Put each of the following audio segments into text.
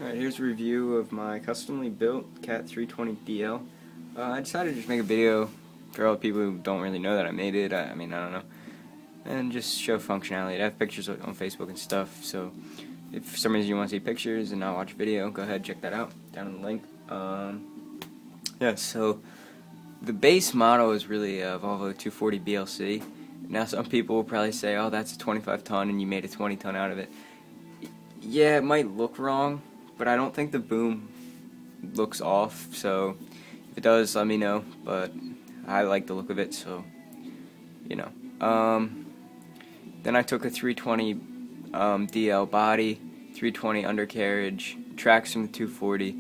Alright, here's a review of my customly built Cat 320DL. I decided to just make a video for all the people who don't really know that I made it. I don't know. And just show functionality. I have pictures on Facebook and stuff, so if for some reason you want to see pictures and not watch a video, go ahead and check that out down in the link. Yeah, so the base model is really a Volvo 240 BLC. Now some people will probably say, oh, that's a 25 ton and you made a 20 ton out of it. Yeah, it might look wrong, but I don't think the boom looks off, so if it does, let me know, but I like the look of it, so, you know. Then I took a 320 DL body, 320 undercarriage, tracks from the 240,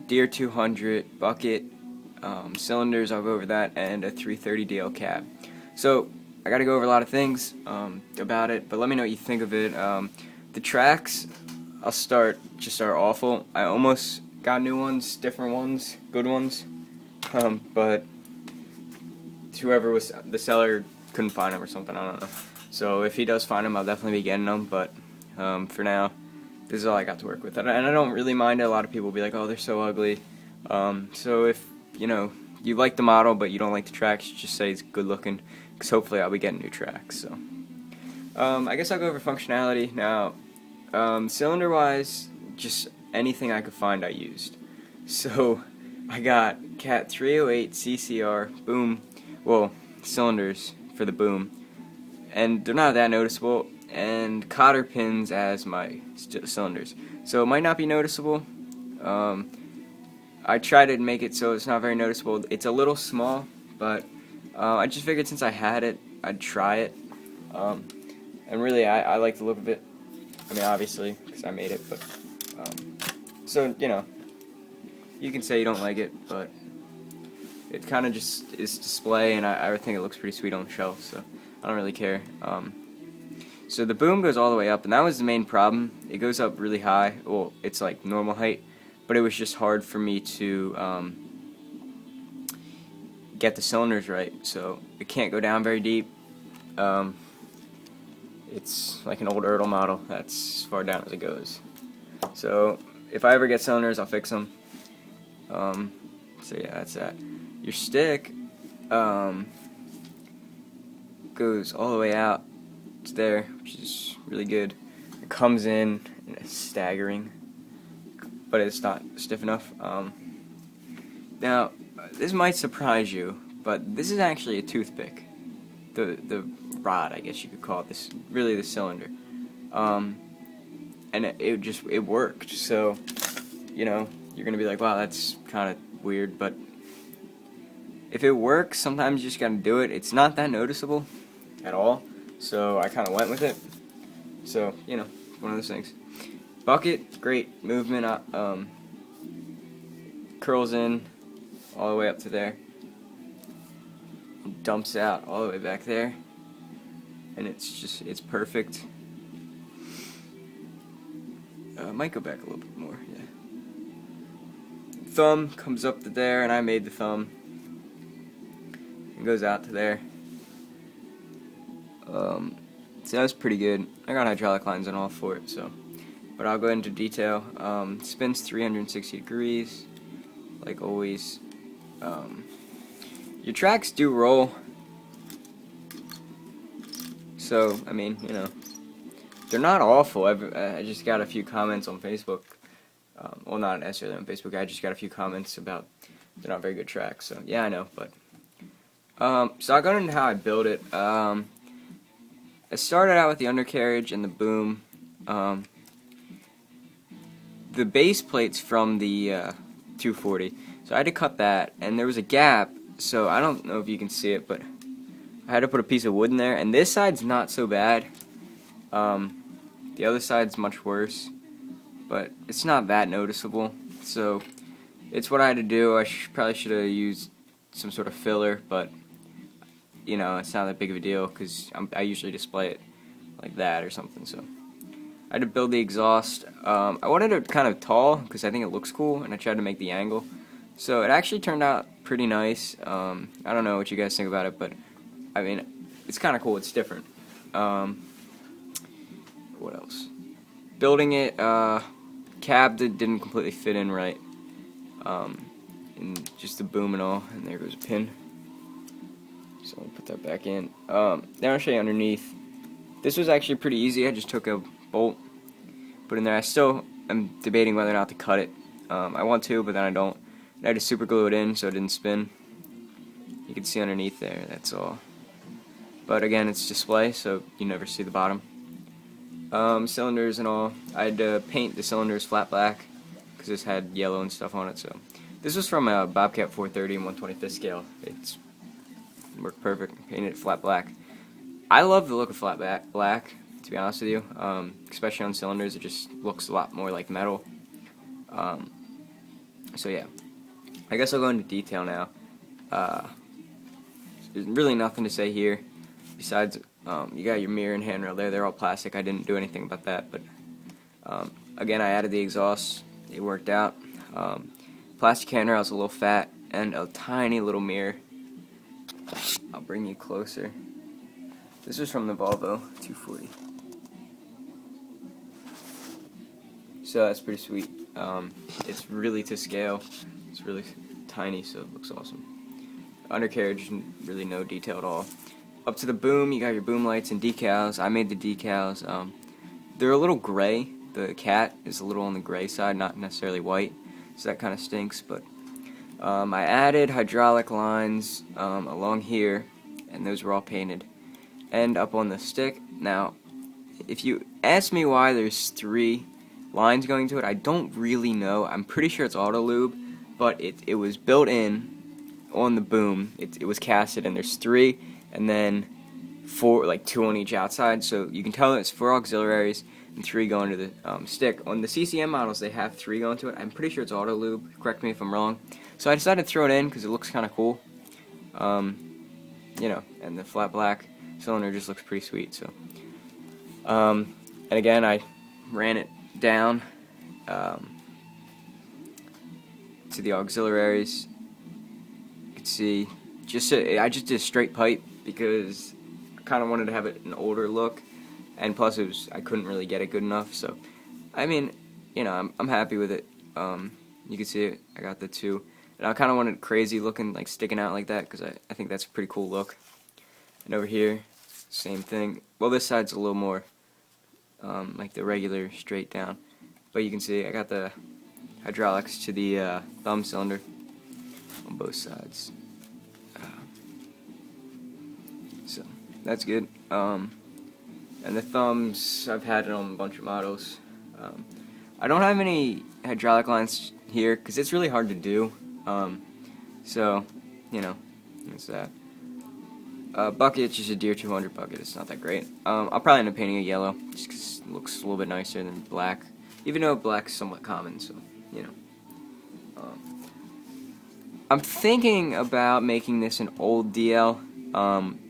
Deere 200, bucket, cylinders, I'll go over that, and a 330 DL cab. So, I gotta go over a lot of things about it, but let me know what you think of it. The tracks, I'll start are awful. I almost got new ones, different ones, good ones, but whoever was the seller couldn't find them or something, I don't know. So if he does find them, I'll definitely be getting them, but for now, this is all I got to work with. And I don't really mind it. A lot of people will be like, oh, they're so ugly. So if, you like the model but you don't like the tracks, just say it's good looking, because hopefully I'll be getting new tracks. So I guess I'll go over functionality now. Cylinder wise, just anything I could find I used. So I got Cat 308 CCR boom, cylinders for the boom, and they're not that noticeable, and cotter pins as my cylinders, so it might not be noticeable. I tried to make it so it's not very noticeable. It's a little small, but I just figured since I had it, I'd try it. And really, I like the look of it. I mean, obviously, because I made it, but, so, you can say you don't like it, but it kind of just is display, and I think it looks pretty sweet on the shelf, so I don't really care. So the boom goes all the way up, and that was the main problem. It goes up really high. Well, it's like normal height, but it was just hard for me to get the cylinders right, so it can't go down very deep. It's like an old Ertl model. That's as far down as it goes. So if I ever get cylinders, I'll fix them. So yeah, that's that. Your stick goes all the way out to there, which is really good. It comes in and it's staggering, but it's not stiff enough. Now, this might surprise you, but this is actually a toothpick. The rod, I guess you could call it, this really the cylinder, and it worked. So you're gonna be like, wow, that's kind of weird, but if it works, sometimes you just gotta do it. It's not that noticeable at all, so I kind of went with it. So one of those things. Bucket, great movement, curls in all the way up to there, dumps out all the way back there, and it's perfect. Might go back a little bit more, yeah. Thumb comes up to there, and I made the thumb. It goes out to there. So that was pretty good. I got hydraulic lines and all for it, but I'll go into detail. Spins 360 degrees, like always. Your tracks do roll, so I mean, they're not awful. I just got a few comments on Facebook. Well, not necessarily on Facebook. I just got a few comments about they're not very good tracks. So yeah, I know, but so I got into how I built it. I started out with the undercarriage and the boom. The base plate's from the 240, so I had to cut that, and there was a gap. So I don't know if you can see it, but I had to put a piece of wood in there, and this side's not so bad. The other side's much worse, but it's not that noticeable. So it's what I had to do. I probably should have used some sort of filler, but it's not that big of a deal because I usually display it like that or something. So I had to build the exhaust. I wanted it kind of tall because I think it looks cool, and I tried to make the angle. So it actually turned out pretty nice. I don't know what you guys think about it, but I mean, it's kind of cool. It's different. What else? Building it, cab that didn't completely fit in right, and just the boom and all, and there goes a pin. So I'll put that back in. Then I'll show you underneath. This was actually pretty easy. I just took a bolt, put in there. I still am debating whether or not to cut it. I want to, but then I don't. And I just super glue it in so it didn't spin. You can see underneath there, that's all. But again, it's display, so you never see the bottom. Cylinders and all. I had to paint the cylinders flat black because this had yellow and stuff on it. So this was from a Bobcat 430 and 1/25th scale. It's worked perfect. Painted it flat black. I love the look of flat black, to be honest with you. Especially on cylinders, it just looks a lot more like metal. So yeah, I guess I'll go into detail now. There's really nothing to say here. Besides, you got your mirror and handrail there. They're all plastic. I didn't do anything about that. But again, I added the exhaust. It worked out. Plastic handrail is a little fat, and a tiny little mirror. I'll bring you closer. This was from the Volvo 240. So that's pretty sweet. It's really to scale. It's really tiny, so it looks awesome. Undercarriage, really no detail at all. Up to the boom, you got your boom lights and decals. I made the decals. They're a little gray. The cat is a little on the gray side, not necessarily white, so that kind of stinks. But I added hydraulic lines along here, and those were all painted. And up on the stick. Now, if you ask me why there's 3 lines going to it, I don't really know. I'm pretty sure it's auto lube, but it was built in on the boom. It was casted, and there's 3, and then 4, like 2 on each outside. So you can tell it's 4 auxiliaries and 3 going to the stick. On the CCM models, they have 3 going to it. I'm pretty sure it's auto lube. Correct me if I'm wrong. So I decided to throw it in because it looks kind of cool. You know, and the flat black cylinder just looks pretty sweet. So, and again, I ran it down to the auxiliaries. You can see, I just did a straight pipe because I kind of wanted to have it an older look, and plus I couldn't really get it good enough. So, I mean, you know, I'm happy with it. You can see it. I got the 2, and I kind of wanted it crazy looking, like sticking out like that, because I think that's a pretty cool look. And over here, same thing. Well, this side's a little more like the regular straight down, but you can see I got the hydraulics to the thumb cylinder on both sides. So that's good. And the thumbs, I've had it on a bunch of models. I don't have any hydraulic lines here because it's really hard to do. So, you know, that's that. Bucket, just a Deere 200 bucket. It's not that great. I'll probably end up painting it yellow just because it looks a little bit nicer than black. Even though black's somewhat common, so, you know. I'm thinking about making this an old DL.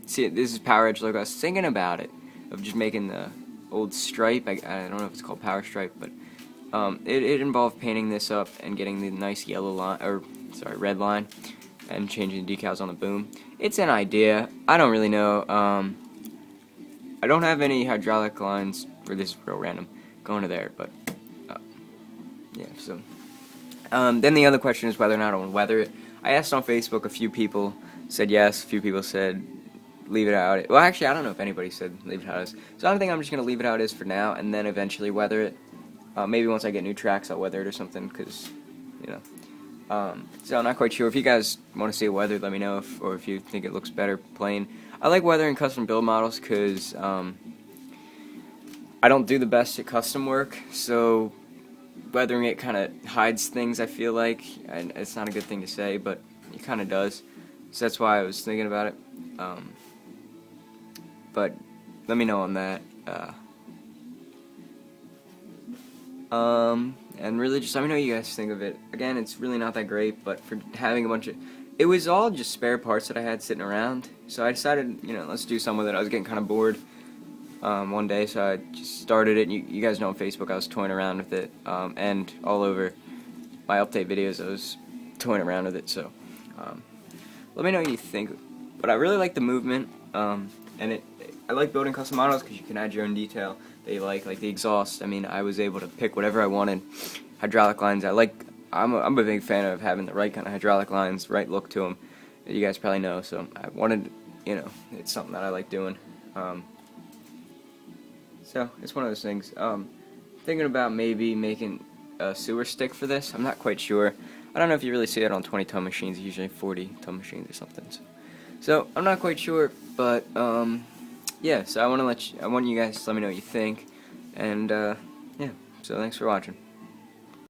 See, this is Power Edge logo. I was thinking about it, of just making the old stripe. I don't know if it's called Power Stripe, but it involved painting this up and getting the nice yellow line, or sorry, red line, and changing the decals on the boom. It's an idea. I don't really know. I don't have any hydraulic lines, or this is real random, going to there, but yeah, so. Then the other question is whether or not I want to weather it. I asked on Facebook, a few people said yes, a few people said leave it out. Well, actually, I don't know if anybody said leave it how it is. So I don't think I'm just going to leave it how it is for now, and then eventually weather it. Maybe once I get new tracks, I'll weather it or something, because, you know. So I'm not quite sure. If you guys want to see it weathered, let me know, or if you think it looks better plain. I like weathering custom build models because I don't do the best at custom work, so weathering it kind of hides things, I feel like. And it's not a good thing to say, but it kind of does. So that's why I was thinking about it. But let me know on that. And really just let me know what you guys think of it. Again, it's really not that great, but for having a bunch of... It was all just spare parts that I had sitting around, so I decided, you know, let's do something with it. I was getting kind of bored one day, so I just started it. You guys know on Facebook I was toying around with it, and all over my update videos I was toying around with it, so let me know what you think. But I really like the movement, and I like building custom models because you can add your own detail. they like the exhaust. I mean, I was able to pick whatever I wanted. Hydraulic lines, I'm a big fan of having the right kind of hydraulic lines, right look to them. You guys probably know, so I wanted, it's something that I like doing. So it's one of those things. Thinking about maybe making a sewer stick for this. I'm not quite sure. I don't know if you really see that on 20-ton machines. Usually 40-ton machines or something. So I'm not quite sure, but yeah. So I want you guys to let me know what you think, and yeah. So thanks for watching.